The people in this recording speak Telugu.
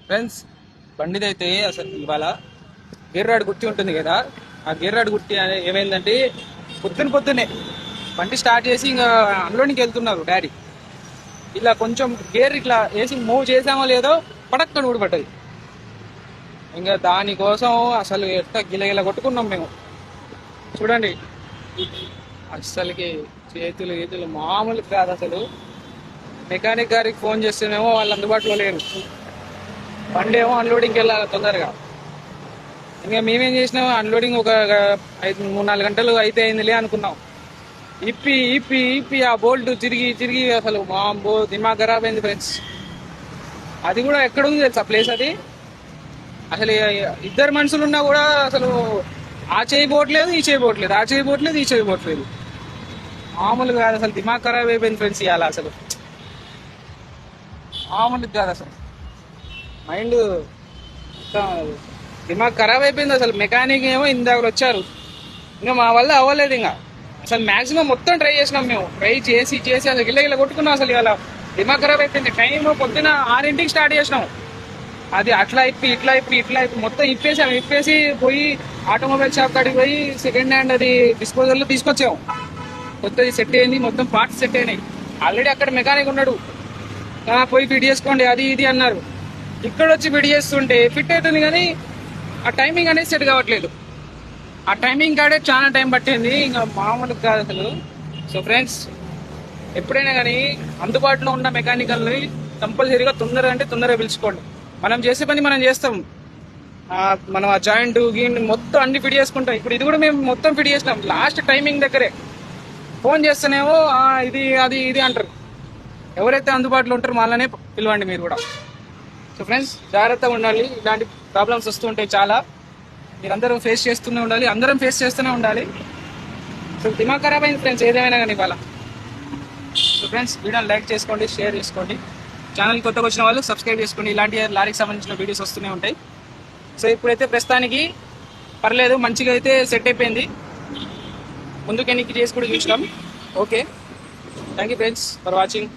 ఫ్రెండ్స్, బండిదైతే అసలు ఇవాళ గేర్రాడ్ గుట్టి ఉంటుంది కదా, ఆ గేర్రాడ్ గుట్టి ఏమైందంటే పొద్దున్నే బండి స్టార్ట్ చేసి ఇంకా అన్లోనికి వెళ్తున్నారు డాడీ. ఇలా కొంచెం గేర్ ఇట్లా వేసి మూవ్ చేసామో లేదో పడక్కని ఊడిపడ్డది. ఇంకా దానికోసం అసలు ఎట్లా గిలగిల కొట్టుకున్నాం మేము. చూడండి, అసలుకి చేతులు గీతులు మామూలు కాదు అసలు. మెకానిక్ గారికి ఫోన్ చేస్తేనేమో వాళ్ళు అందుబాటులో లేరు, బండి ఏమో అన్లోడింగ్కి వెళ్ళాలి తొందరగా. ఇంకా మేమేం చేసినాం, అన్లోడింగ్ ఒక 3-4 గంటలు అయితే అయిందిలే అనుకున్నాం. ఇప్పి ఇప్పి ఇప్పి ఆ బోల్ట్ తిరిగి తిరిగి అసలు మాంబో దిమాగ్ ఖరాబ్ అయింది ఫ్రెండ్స్. అది కూడా ఎక్కడుంది తెలుసా ప్లేస్ అది. అసలు ఇద్దరు మనుషులు ఉన్నా కూడా అసలు ఆ చేయి పోవట్లేదు, ఈ చేయి పోవట్లేదు, ఆ చేయి పోవట్లేదు, ఈ చేయి పోవట్లేదు. మామూలు కాదు అసలు, దిమాగ్ ఖరాబ్ అయిపోయింది ఫ్రెండ్స్ ఇవాళ. అసలు మామూలు కాదు అసలు, మైండ్ దిమాగ్ ఖరాబ్ అయిపోయింది అసలు. మెకానిక్ ఏమో ఇందాక వచ్చారు, ఇంకా మా వల్ల అవ్వలేదు. ఇంకా అసలు మాక్సిమం మొత్తం ట్రై చేసినాం మేము. ట్రై చేసి చేసి అసలు గిల్ల కొట్టుకున్నాం. అసలు ఇవాళ దిమాగ్ ఖరాబ్ అయిపోయింది. టైం పొద్దున 6ంటికి స్టార్ట్ చేసినాం. అది అట్లా ఇప్పి ఇట్లా ఇప్పి మొత్తం ఇప్పేసి పోయి ఆటోమొబైల్ షాప్ కాడికి పోయి సెకండ్ హ్యాండ్ అది డిస్పోజల్లో తీసుకొచ్చాము. కొత్తది సెట్ అయింది, మొత్తం పార్ట్స్ సెట్ అయినాయి. ఆల్రెడీ అక్కడ మెకానిక్ ఉన్నాడు, పోయి ఫిట్ చేసుకోండి అది ఇది అన్నారు. ఇక్కడ వచ్చి ఫిట్ చేస్తుంటే ఫిట్ అవుతుంది కానీ ఆ టైమింగ్ అనేది సెట్ కావట్లేదు. ఆ టైమింగ్ కాడే చాలా టైం పట్టింది, ఇంకా మామూలు కాదు అసలు. సో ఫ్రెండ్స్, ఎప్పుడైనా కానీ అందుబాటులో ఉన్న మెకానికల్ని కంపల్సరీగా తొందరగా పిలుచుకోండి. మనం చేసే పని మనం చేస్తాం. మనం ఆ జాయింట్ గీంట్ మొత్తం అన్ని ఫిట్ చేసుకుంటాం. ఇప్పుడు ఇది కూడా మేము మొత్తం ఫిట్ చేసినాం. లాస్ట్ టైమింగ్ దగ్గరే ఫోన్ చేస్తేనేమో ఇది అది ఇది అంటారు. ఎవరైతే అందుబాటులో ఉంటారో వాళ్ళనే పిలవండి మీరు కూడా. సో ఫ్రెండ్స్, జాగ్రత్తగా ఉండాలి. ఇలాంటి ప్రాబ్లమ్స్ వస్తూ ఉంటాయి చాలా. మీరందరూ ఫేస్ చేస్తూనే ఉండాలి, అందరం ఫేస్ చేస్తూనే ఉండాలి. సో దిమాగ్ ఖరాబ్ అయింది ఫ్రెండ్స్ ఏదేమైనా కానీ ఇవాళ. సో ఫ్రెండ్స్, వీడియోని లైక్ చేసుకోండి, షేర్ చేసుకోండి. ఛానల్ కొత్తగా వచ్చిన వాళ్ళు సబ్స్క్రైబ్ చేసుకోండి. ఇలాంటి లారీకి సంబంధించిన వీడియోస్ వస్తూనే ఉంటాయి. సో ఇప్పుడైతే ప్రస్తుతానికి పర్లేదు, మంచిగా అయితే సెట్ అయిపోయింది. ముందుకు ఎన్నికి చేసి కూడా చూసినాం. Okay, thank you friends for watching.